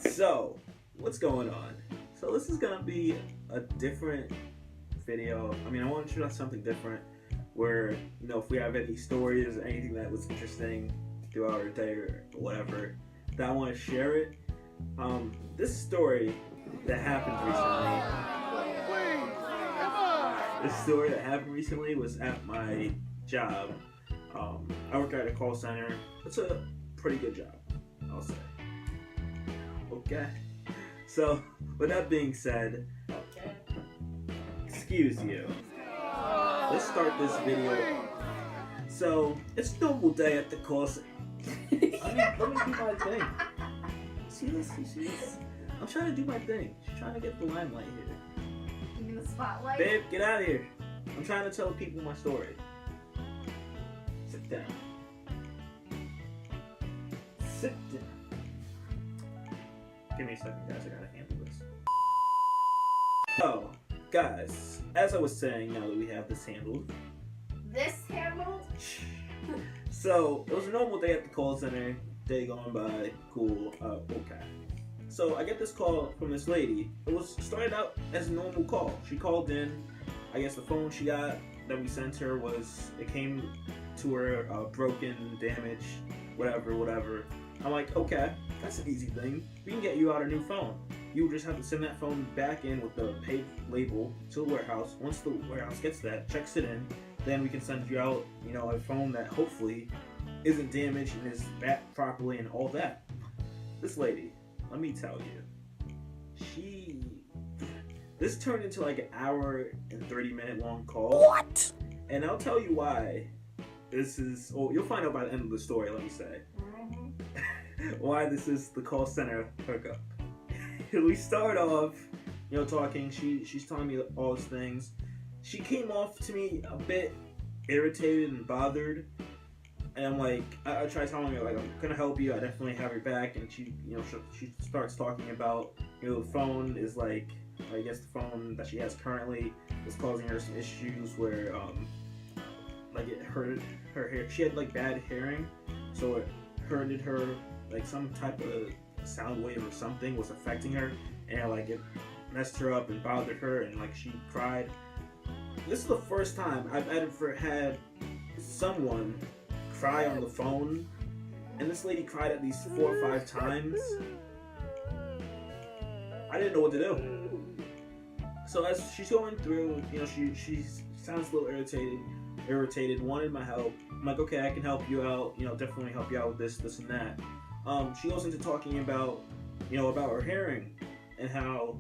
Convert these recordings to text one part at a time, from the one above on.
So, what's going on? So this is gonna be a different video. I mean, I want to try something different where, if we have any stories or anything that was interesting throughout our day or whatever, that I want to share it. This story that happened recently was at my job. I work at a call center. It's a pretty good job, I'll say. Okay. So, with that being said, excuse you. Let's start this video. So, it's a normal day at the call center. Let me do my thing. See this? You see this? I'm trying to do my thing. She's trying to get the limelight here. You mean the spotlight? Babe, get out of here. I'm trying to tell people my story. Sit down. Sit down. Give me a second, guys. I gotta handle this. Oh, guys, as I was saying, now that we have this handled. This handled? So, it was a normal day at the call center. Day going by. Cool. Okay. So, I get this call from this lady. It started out as a normal call. She called in. I guess the phone she got that we sent her it came to her broken, damaged, whatever. I'm like, okay, that's an easy thing. We can get you out a new phone. You just have to send that phone back in with the paid label to the warehouse. Once the warehouse gets that, checks it in, then we can send you out, a phone that hopefully isn't damaged and is back properly and all that. This lady, let me tell you, this turned into like an hour and 30-minute long call. What? And I'll tell you why. You'll find out by the end of the story, let me say. Why this is the call center hookup. We start off, talking. She's telling me all these things. She came off to me a bit irritated and bothered. And I'm like, I try telling her, like, I'm gonna help you. I definitely have your back. And she starts talking about, the phone is like, I guess the phone that she has currently is causing her some issues where, like it hurted her hair. She had like bad hearing, so it hurted her. Like some type of sound wave or something was affecting her, and like it messed her up and bothered her, and like she cried. This is the first time I've ever had someone cry on the phone, and this lady cried at least 4 or 5 times. I didn't know what to do. So as she's going through, she sounds a little irritated, wanted my help. I'm like, okay, I can help you out, definitely help you out with this and that. She goes into talking about, about her hearing and how,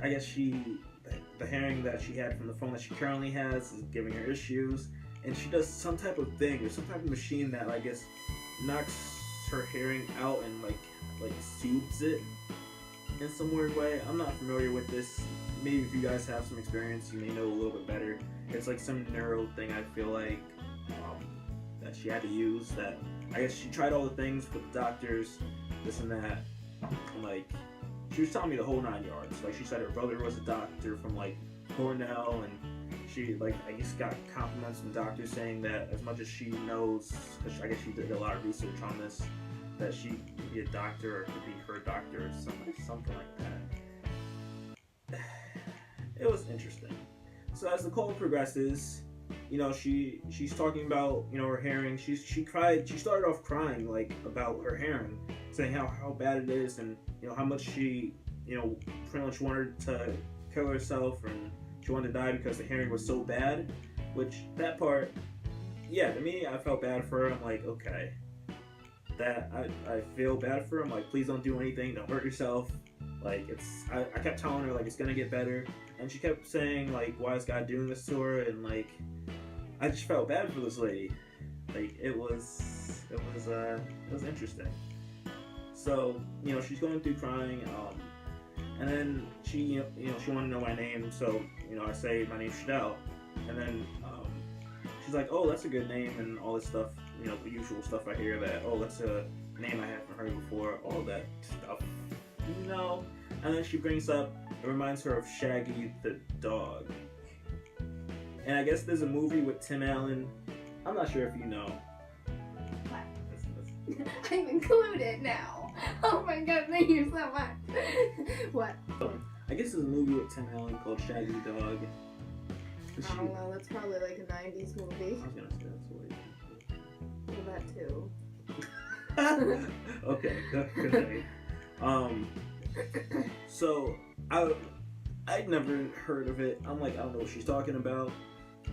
I guess the hearing that she had from the phone that she currently has is giving her issues, and she does some type of thing or some type of machine that I guess knocks her hearing out and like soothes it in some weird way. I'm not familiar with this. Maybe if you guys have some experience, you may know a little bit better. It's like some neuro thing, I feel like, that she had to use. That I guess she tried all the things with the doctors, this and that. And like, she was telling me the whole 9 yards. Like, she said her brother was a doctor from like Cornell, and she I guess got compliments from doctors saying that as much as she knows, because I guess she did a lot of research on this, that she could be a doctor or could be her doctor or something like that. It was interesting. So as the call progresses, she's talking about, her hearing. She cried. She started off crying like about her hearing, saying how bad it is, and how much she pretty much wanted to kill herself, and she wanted to die because the hearing was so bad. Which that part, yeah, to me, I felt bad for her. I'm like, okay, that I feel bad for her. I'm like, please don't do anything. Don't hurt yourself. Like, I kept telling her, like, it's gonna get better, and she kept saying, like, why is God doing this to her, and, like, I just felt bad for this lady. Like, it was interesting. So, she's going through crying, and then she wanted to know my name, so, I say, my name's Shadell, and then, she's like, oh, that's a good name, and all this stuff, the usual stuff I hear that, oh, that's a name I haven't heard before, all that stuff. And then she brings up, it reminds her of Shaggy the dog. And I guess there's a movie with Tim Allen. I'm not sure if you know. What? I'm included now. Oh my god, thank you so much. What? I guess there's a movie with Tim Allen called Shaggy Dog. I don't know, that's probably like a 90s movie. I was gonna say that's Well, that too. what okay, good. So I'd never heard of it. I'm like, I don't know what she's talking about.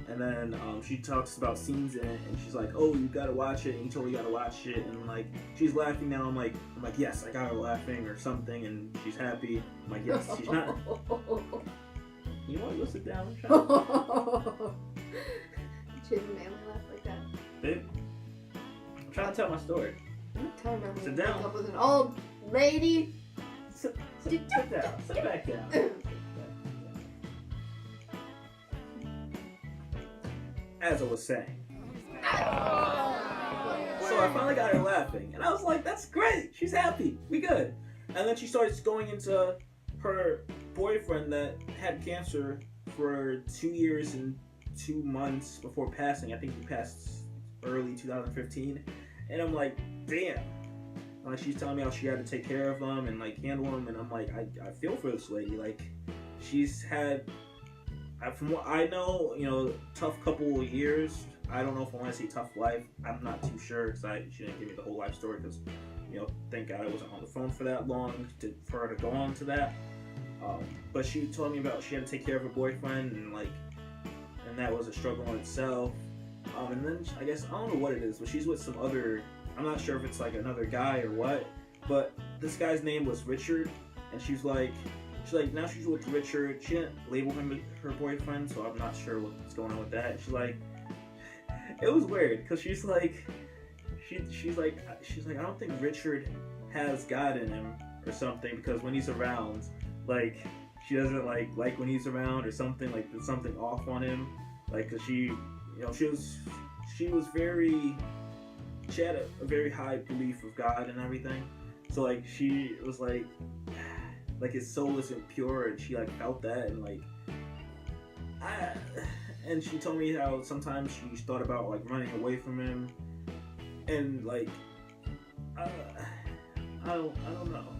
And then she talks about scenes in it, and she's like, "Oh, you gotta watch it." And you totally gotta watch it. And like, she's laughing now. I'm like, yes, I got her laughing or something, and she's happy. I'm like, yes, she's not. You want to go sit down? She doesn't manly laugh like that. Babe, I'm trying to tell my story. I'm telling her Sit to down. wake up with an old lady. Sit down. Sit back down. As I was saying. So I finally got her laughing, and I was like, that's great, she's happy, we good. And then she starts going into her boyfriend that had cancer for 2 years and 2 months before passing. I think he passed early 2015. And I'm like, damn. Like, she's telling me how she had to take care of him and like handle him, and I'm like, I feel for this lady. Like, she's had, from what I know, tough couple of years. I don't know if I want to say tough life. I'm not too sure because she didn't give me the whole life story because, thank God I wasn't on the phone for that long for her to go on to that. But she told me about she had to take care of her boyfriend and that was a struggle in itself. And then I guess, I don't know what it is, but she's with some other, I'm not sure if it's like another guy or what, but this guy's name was Richard, and she's like, now she's with Richard. She didn't label him her boyfriend, so I'm not sure what's going on with that. She's like, it was weird, because she's like, I don't think Richard has God in him or something, because when he's around, like, she doesn't like when he's around or something, like there's something off on him, like, cause she had a very high belief of God and everything, so like she was like his soul isn't pure, and she like felt that, and like and she told me how sometimes she's thought about like running away from him, and like I don't know.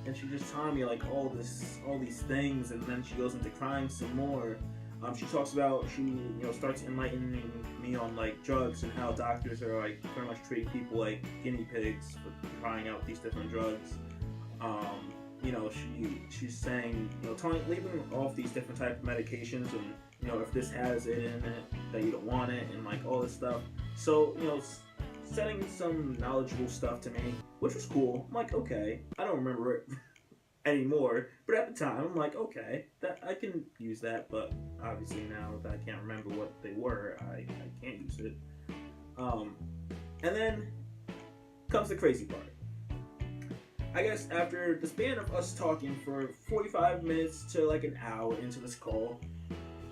And she just telling me like all these things, and then she goes into crying some more. She talks about she starts enlightening me on like drugs and how doctors are like pretty much treating people like guinea pigs for trying out these different drugs. She's saying leaving off these different type of medications, and if this has it in it that you don't want it, and like all this stuff. So setting some knowledgeable stuff to me, which was cool. I'm like, okay, I don't remember it anymore, but at the time I'm like, okay, that I can use that, but obviously now that I can't remember what they were, I can't use it. And then comes the crazy part. I guess after the span of us talking for 45 minutes to like an hour into this call,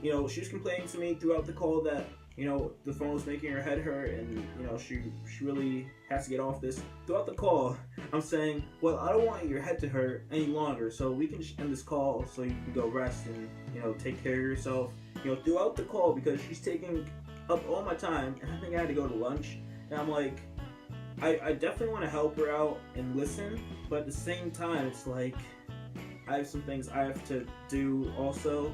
she was complaining to me throughout the call that the phone was making her head hurt, and she really has to get off this. Throughout the call, I'm saying, well, I don't want your head to hurt any longer, so we can just end this call so you can go rest and take care of yourself. Throughout the call, because she's taking up all my time, and I think I had to go to lunch, and I'm like, I definitely want to help her out and listen, but at the same time, it's like I have some things I have to do also.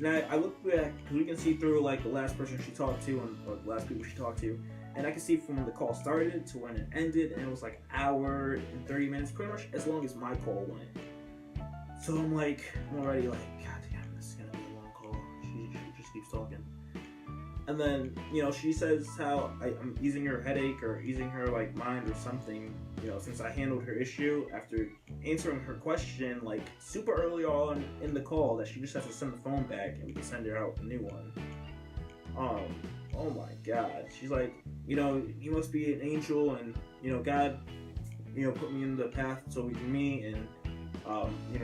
And I look back, because we can see through like the last person she talked to or the last people she talked to, and I can see from when the call started to when it ended, and it was like an hour and 30 minutes, pretty much as long as my call went. So I'm already like, god damn, this is gonna be a long call. She just keeps talking. And then, she says how I'm easing her headache or easing her like mind or something, since I handled her issue after answering her question like super early on in the call, that she just has to send the phone back and we can send her out a new one. Oh my god. She's like, you must be an angel, and God, put me in the path so we can meet, and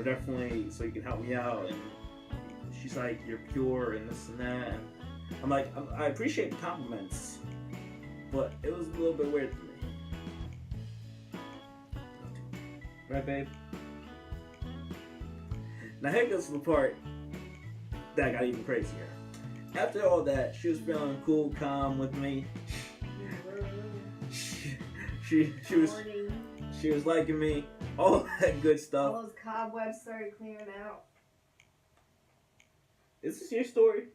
definitely so you can help me out. And she's like, you're pure and this and that, and I'm like, I appreciate the compliments, but it was a little bit weird for me. Right, babe? Now here goes the part that got even crazier. After all that, she was feeling cool, calm with me. She She was liking me. All that good stuff. All those cobwebs started clearing out. Is this your story?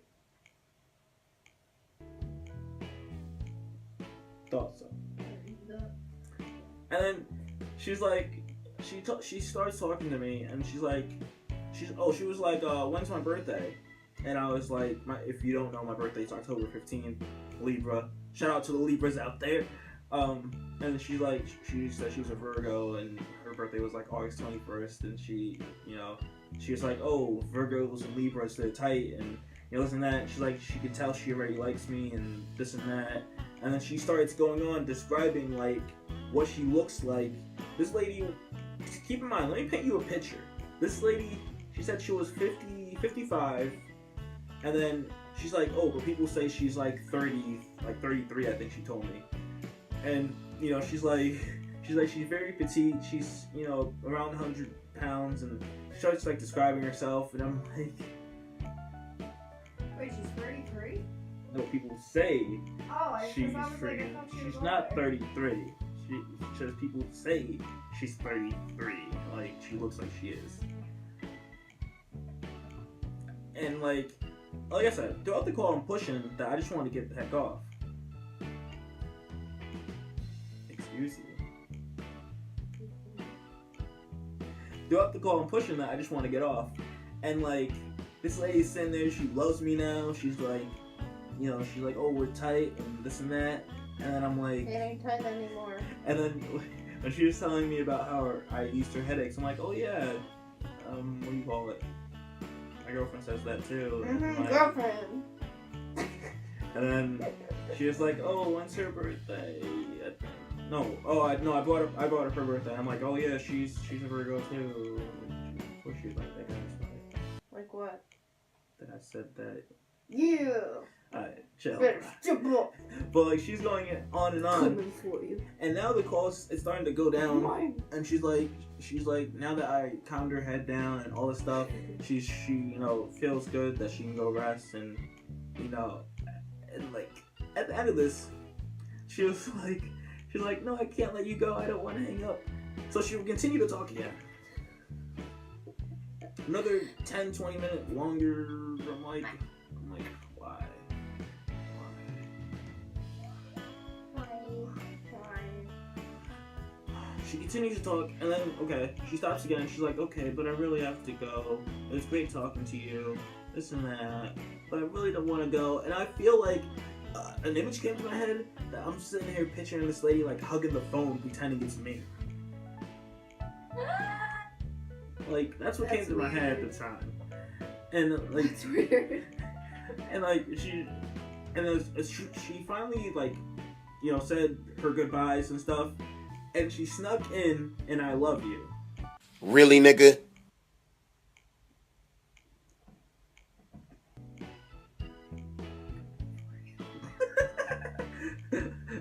Thought so. And then she's like, she starts talking to me, and she was like, when's my birthday? And I was like, if you don't know, my birthday's October 15th, Libra. Shout out to the Libras out there. And she said she was a Virgo, and her birthday was like August 21st, and she was like, oh, Virgos and Libras, they're tight, and this and that. She's like, she could tell she already likes me, and this and that. And then she starts going on describing like what she looks like. This lady, keep in mind, let me paint you a picture. This lady, she said she was 55, and then she's like, oh, but people say she's like 30, like 33, I think she told me. And she's very petite. She's around 100 pounds, and she starts like describing herself, and I'm like, wait, she's 33? No, people say she's freaking. She's not 33. She says people say she's 33. Like, she looks like she is. And like I said, throughout the call I'm pushing that I just want to get the heck off. Excuse you. Throughout the call I'm pushing that I just want to get off. And like, this lady's sitting there, she loves me now. She's like, she's like, oh, we're tight and this and that. And then I'm like, it ain't tight anymore. And then when she was telling me about how I used her headaches, I'm like, oh yeah, what do you call it? My girlfriend says that too. Mm-hmm, girlfriend. And then she was like, oh, when's her birthday? I bought her her birthday. I'm like, oh yeah, she's a Virgo too. Of course she's like that kind of stuff. Like what? That I said that. You. Alright, chill. But like, she's going on and on. Coming for you. And now the call is starting to go down. And she's like, now that I calmed her head down and all this stuff, she feels good that she can go rest, and and like at the end of this, she's like, no, I can't let you go. I don't want to hang up. So she will continue to talk again. Another 10-20 minutes longer. I'm like, why? She continues to talk, and then, she stops again. She's like, okay, but I really have to go. It was great talking to you, this and that, but I really don't want to go. And I feel like an image came to my head that I'm sitting here picturing this lady, like, hugging the phone, pretending it's me. Like, that's what came to my head at the time. And, like... That's weird. And, like, she finally, like, said her goodbyes and stuff. And she snuck in an I love you. Really, nigga?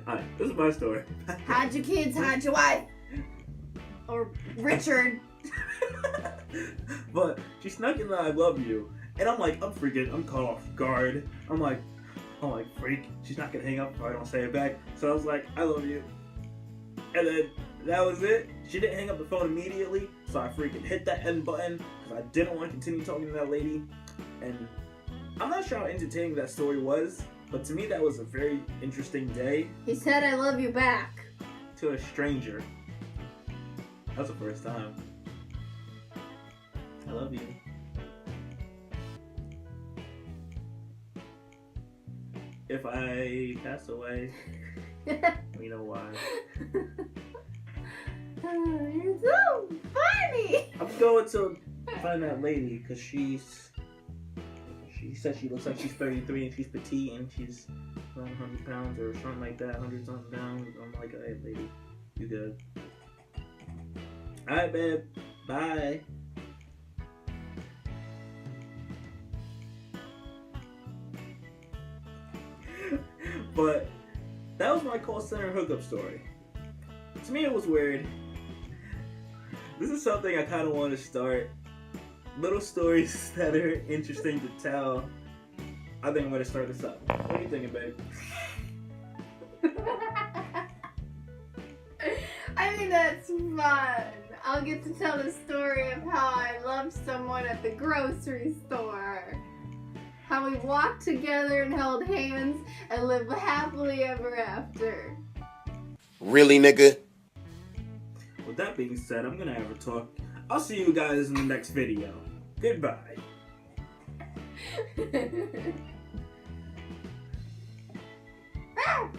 Alright, this is my story. Hide your kids, hide your wife. Or Richard. But she snuck in the I love you. And I'm like, I'm caught off guard. I'm like, freak. She's not gonna hang up if I don't say it back. So I was like, I love you. And then that was it. She didn't hang up the phone immediately, so I freaking hit that end button because I didn't want to continue talking to that lady. And I'm not sure how entertaining that story was, but to me that was a very interesting day. He said I love you back. To a stranger. That's the first time. I love you. If I pass away, we know why. You're so funny. I'm going to find that lady because she said she looks like she's 33 and she's petite and she's around 100 pounds or something like that, 100 something pounds. I'm like, hey lady, you good? Alright, babe. Bye. But that was my call center hookup story. To me, it was weird. This is something I kind of want to start. Little stories that are interesting to tell. I think I'm going to start this up. What are you thinking, babe? I think that's fun. I'll get to tell the story of how I loved someone at the grocery store. How we walked together and held hands and lived happily ever after. Really, nigga? With that being said, I'm gonna have a talk. I'll see you guys in the next video. Goodbye. Ah!